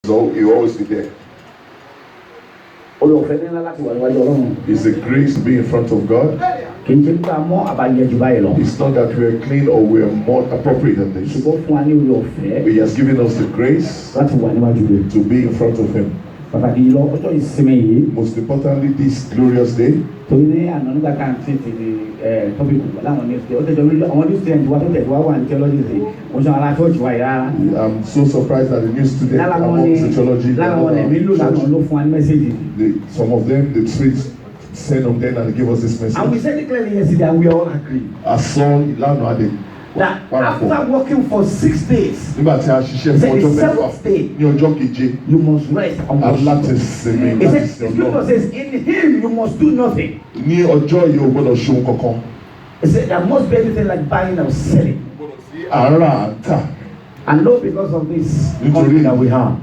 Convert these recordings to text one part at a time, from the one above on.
So he will always be there. It's a grace to be in front of God. It's not that we are clean or we are more appropriate than this. He has given us the grace to be in front of Him. Most importantly, this glorious day. I'm so surprised that the new students among sociology, some of them, the streets send them then and give us this message. And we said it clearly yesterday, and we all agree that after working for 6 days, the 7th day, you must rest on the Lord. It says, the scripture says, in Him you must do nothing. It said, there must be anything like buying or selling. And not because of this country that we have.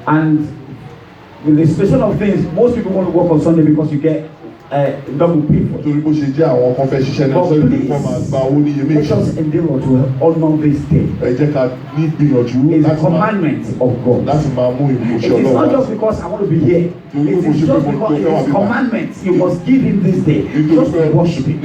And with the situation of things, most people want to work on Sunday because you get double pay for it. But please, let us endeavor to honor this day. It's a commandment of God. It is not just because I want to be here. It is just because it is a commandment. You must give Him this day. Just to worship Him.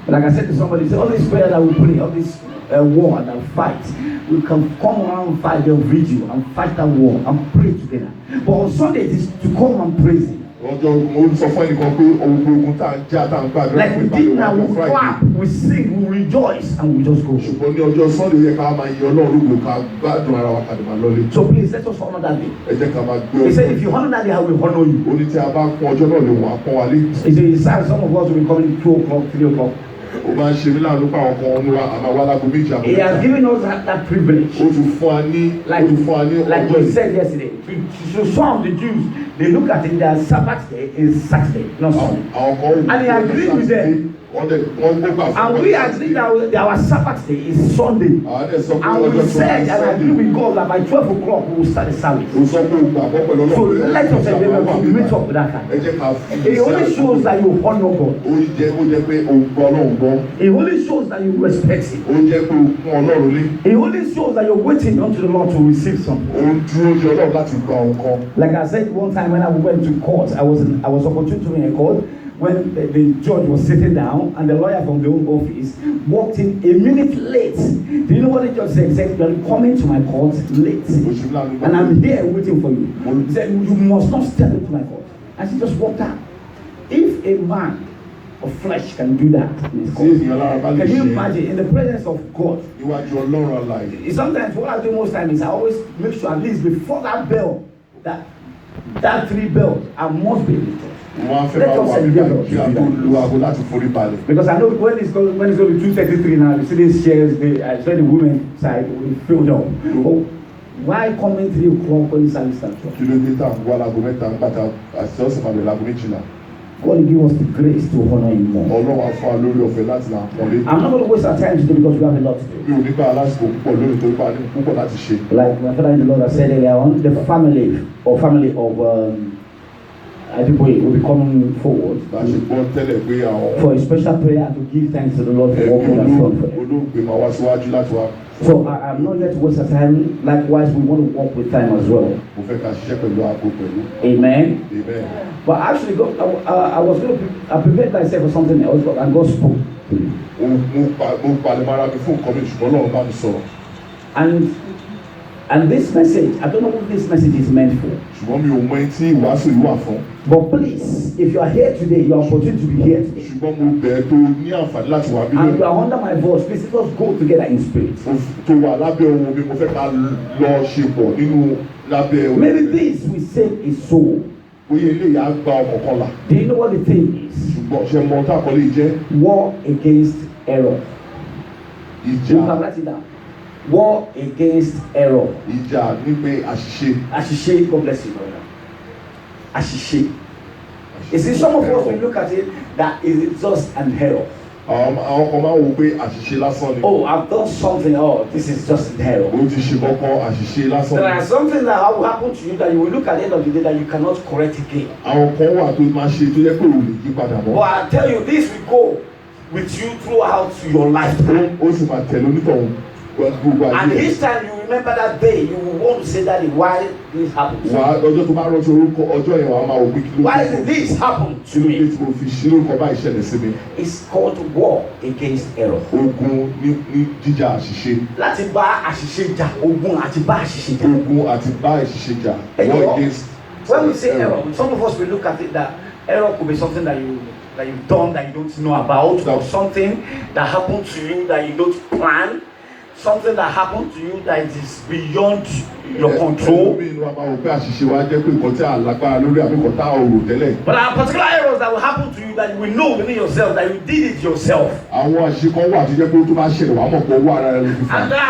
Like I said to somebody, say, all this prayer that we pray, all this war and fight, we can come around and fight the video and fight that war and pray together. But on Sunday it is to come and praise Him. Like we did now, we clap, we sing, we rejoice, and we just go. So please let us honor that day. He said, if you honor that day, I will honor you. He said, some of us will be coming 2 o'clock, 3 o'clock. He has given us that privilege. Like we said yesterday, to some of the Jews, they look at it, their Sabbath day is Saturday, not Sunday. And he agreed with them. And we agreed that our Sabbath day is Sunday. And we said, and I agree with God that by 12 o'clock we will start the service. So let us endeavor to meet up with that time. It only shows that you honor God. It only shows that you respect Him. It only shows that you're waiting unto the Lord to receive something. Like I said one time when I went to court, I was opportune to be in a court when the judge was sitting down and the lawyer from the home office walked in a minute late. Do you know what the judge said? He said, "You are coming to my court late, and I'm here waiting for you." He said, "You must not step into my court." And she just walked out. If a man of flesh can do that in his court, can you imagine in the presence of God? Sometimes what I do most times is I always make sure at least before that bell, that 3 bells, I must be in the church. Let us endeavor to do that. Because I know when it's going to be 2:33 now, you see these chairs, I saw the women's side will filled up. But why coming 3 o'clock when the service starts? God will give us the grace to honor Him more. I'm not going to waste our time today because we have a lot to do. Like my father in the Lord has said earlier on, the family of people will be coming forward for a special prayer to give thanks to the Lord for walking that front for them. So I'm not here to waste our time. Likewise, we want to walk with time as well. Amen. But actually, God, I was going to prepare myself for something else, and God spoke to me. And this message, I don't know what this message is meant for. But please, if you are here today, you are opportunity to be here today. And you are under my voice, please let us go together in spirit. Maybe this we say is soul. Do you know what the thing is? War against error. You can write it down. War against error. Àṣìṣe, God bless you, brother. Àṣìṣe. You see, some of us we look at it that is just an error. Oh, I've done something. Oh, this is just an error. There are something that will happen to you that you will look at the end of the day that you cannot correct again. But I tell you, this will go with you throughout your lifetime. And each time you remember that day, you will want to say that why this happened. Why did this happen to me? It's called war against error. Láti bá àṣìṣe jà, ogun àti bá àṣìṣe jà. When we say error, some of us will look at it that error could be something that you've done that you don't know about, or something that happened to you that you don't plan, something that happened to you that is beyond your control. But there are particular errors that will happen to you that you will know within yourself that you did it yourself. And there are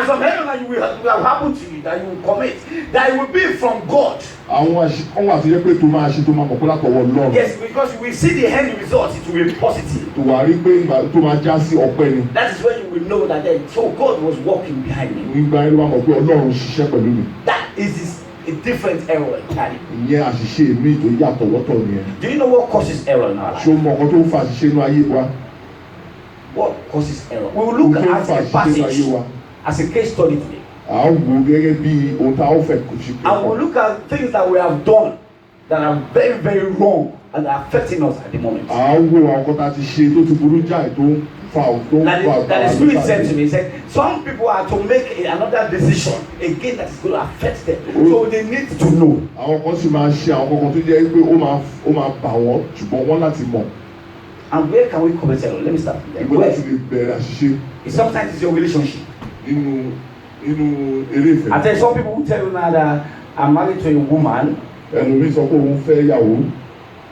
some errors that will happen to you that you will commit that will be from God. Yes, because you will see the end result, it will be positive. That is when you will know that so God was walking behind me. That is a different error entirely. Do you know what causes error in our life? What causes error? We will look at a passage as a case study today. And we'll look at things that we have done that are very, very wrong and are affecting us at the moment. That the Spirit said to me, he said, some people are to make another decision again that is going to affect them. So they need to know. And where can we commit error? Let me start with that. Sometimes it's your relationship. I tell you, some people will tell you now that I'm married to a woman.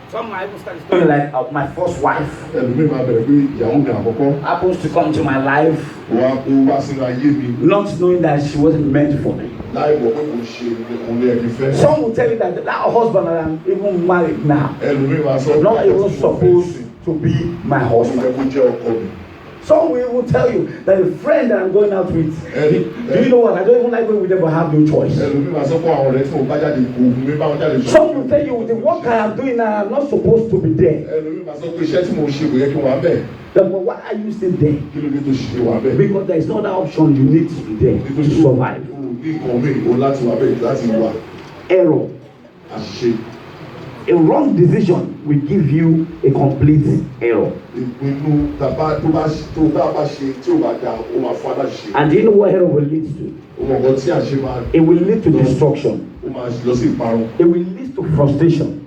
Some might even start story like my first wife happens to come to my life not knowing that she wasn't meant for me. Some will tell you that husband that I'm even married now not even supposed to be my husband. Some will tell you that a friend that I'm going out with, do you know what? I don't even like going with them, but I have no choice. Some will tell you the work I am doing now, I'm not supposed to be there. But why are you still there? Because there is no other option. You need to be there to survive. Error. A wrong decision will give you a complete error. And do you know what error will lead to? It will lead to destruction. It will lead to frustration.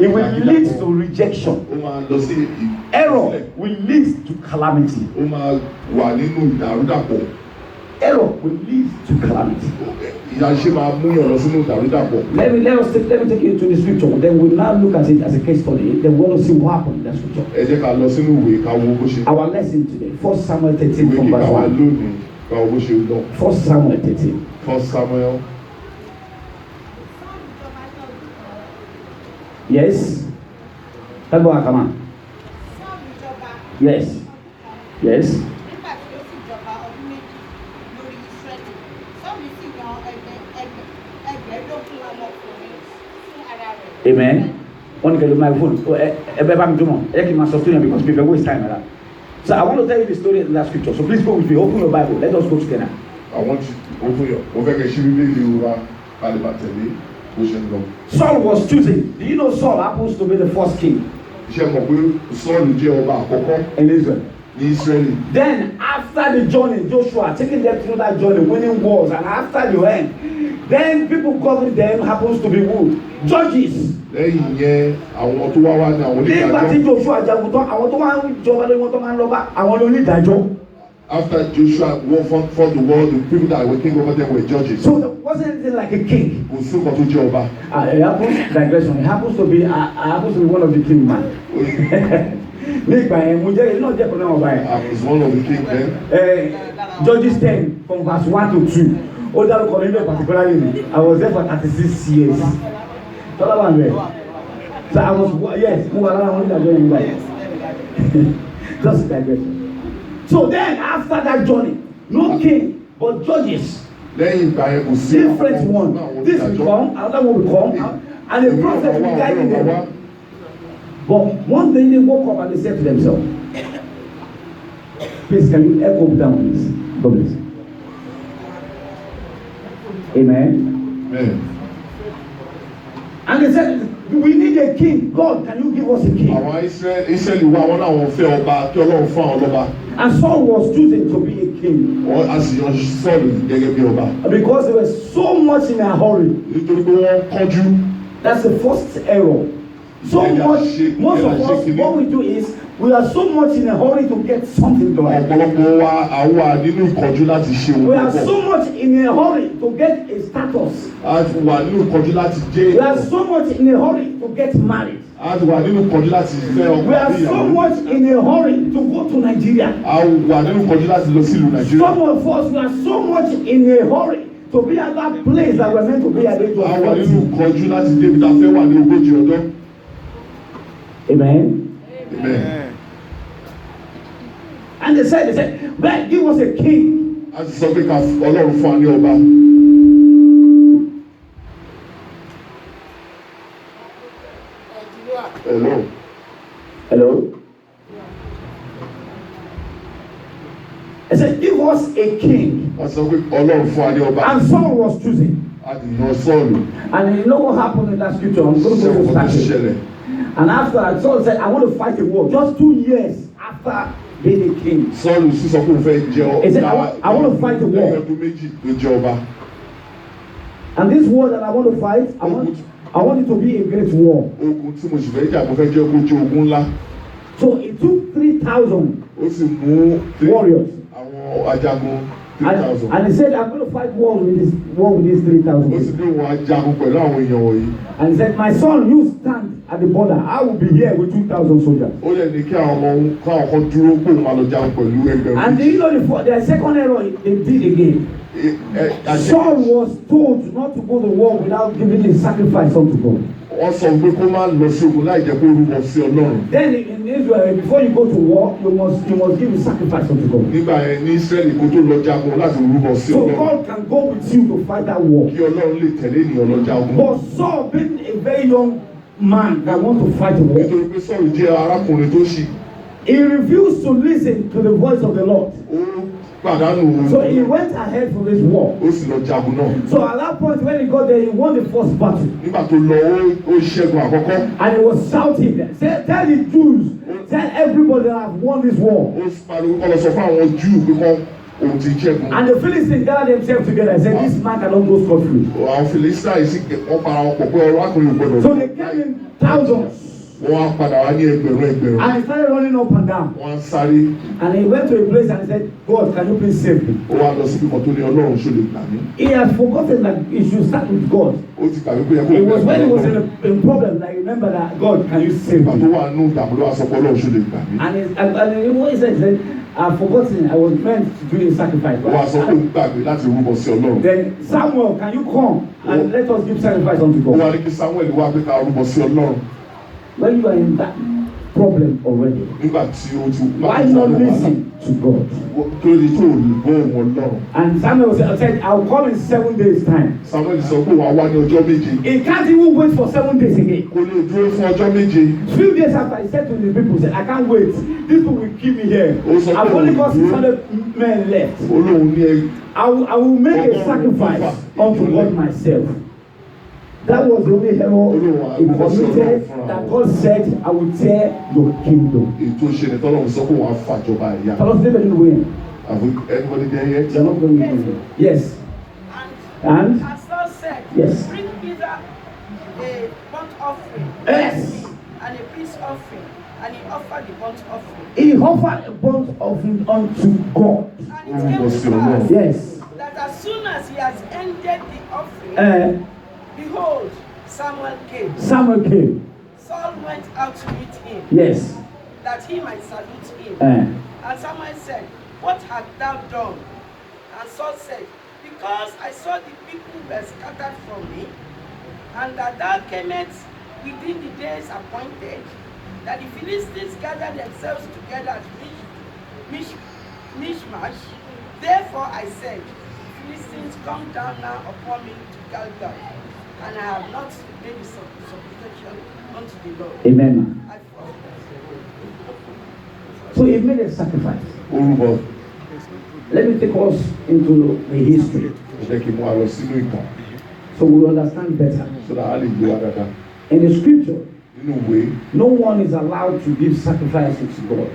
It will lead to rejection. Error will lead to calamity. Error will lead to calamity. Let me take you to the scripture. Then we'll now look at it as a case study. Then we'll see what happened in the scripture. Our lesson today, 1 Samuel 13 from verse 1. 1 Samuel 13. 1 Samuel. Yes. Come on. Yes. Yes. Amen. One can do my phone. Because people waste time like that. So I want to tell you the story in that scripture. So please go with me. Open your Bible. Let us go together. I want you to open your. Saul was choosing. Do you know Saul happens to be the first king in Israel? Then after the journey, Joshua taking them through that journey, winning wars, and after the end, then people govern them happens to be who? Judges. After Joshua fought the war, the people that were king over them were judges. So there wasn't anything like a king. It happens to be one of the king man. He's one of the king men. Judges 10 from verse 1 to 2. Particularly, I was there for 36 years. So I was, yes, just digression. So then, after that journey, no king, but judges. Different one. This will come, another one will come, and the prophet will be guiding them. But one day they woke up and they said to themselves, please, can you echo down, please? God bless. Amen. Amen. And they said, we need a king. God, can you give us a king? And Saul was chosen to be a king. Because they were so much in a hurry. That's the first error. So much, most of us, what we do is, we are so much in a hurry to get something done. We are so much in a hurry to get a status. We are so much in a hurry to get married. We are so much in a hurry to go to Nigeria. Some of us, we are so much in a hurry to be at that place that we're meant to be at the age of 40. Amen. Amen. And they said, well, give us a king. Hello. Hello. I said, give us a king. And Saul was choosing. And you know what happened in that scripture? I'm going to go to start. And after that, Saul said, I want to fight a war. Just 2 years after being a king. He said, I want to fight a war. And this war that I want to fight, I want it to be a great war. So it took 3,000 warriors. And he said, I'm going to fight war with these 3,000. And he said, my son, you stand at the border. I will be here with 2,000 soldiers. And do you know the second error they did again? Saul was told not to go to war without giving a sacrifice unto God. Then in Israel, before you go to war, you must give a sacrifice unto God. So God can go with you to fight that war. But Saul, being a very young man that wants to fight a war, he refused to listen to the voice of the Lord. So he went ahead for this war. So at that point when he got there, he won the first battle. And he was shouting, tell the Jews, tell everybody that I've won this war. And the Philistines gathered themselves together and said, this man cannot go scot-free. So they gave him thousands. And he started running up and down. And he went to a place and he said, God, can you please save me? He had forgotten that he should start with God. It was when he was in a problem that he remembered that, God, can you save me? And he said, I've forgotten I was meant to do a sacrifice. Then Samuel, can you come and let us give sacrifice unto God? When you are in that problem already, why not listen to God? And Samuel said, I'll come in 7 days' time. He can't even wait for 7 days again. 3 days after, he said to the people, he said, I can't wait. These people will keep me here. I've only got 600 men left. I will make a sacrifice unto God myself. That was the only error he committed, that God said, I will tear your kingdom. Tell us, never didn't win. Have anybody there yet? They're not going to win. Yes. And as Saul said, yes. Bring either a burnt offering, Yes. and a peace offering, and he offered the burnt offering. He offered a burnt offering unto God. And it came to pass Yes. that as soon as he has ended the offering, behold, Samuel came. Samuel came. Saul went out to meet him. Yes. That he might salute him. And Samuel said, what hast thou done? And Saul said, because I saw the people were scattered from me, and that thou camest within the days appointed, that the Philistines gathered themselves together at Mishmash. Therefore I said, Philistines, come down now upon me to Gilgal, and I have not made a supplication unto the Lord. Amen. So he made a sacrifice. Let me take us into the history. So we understand better. In the scripture, no one is allowed to give sacrifices to God.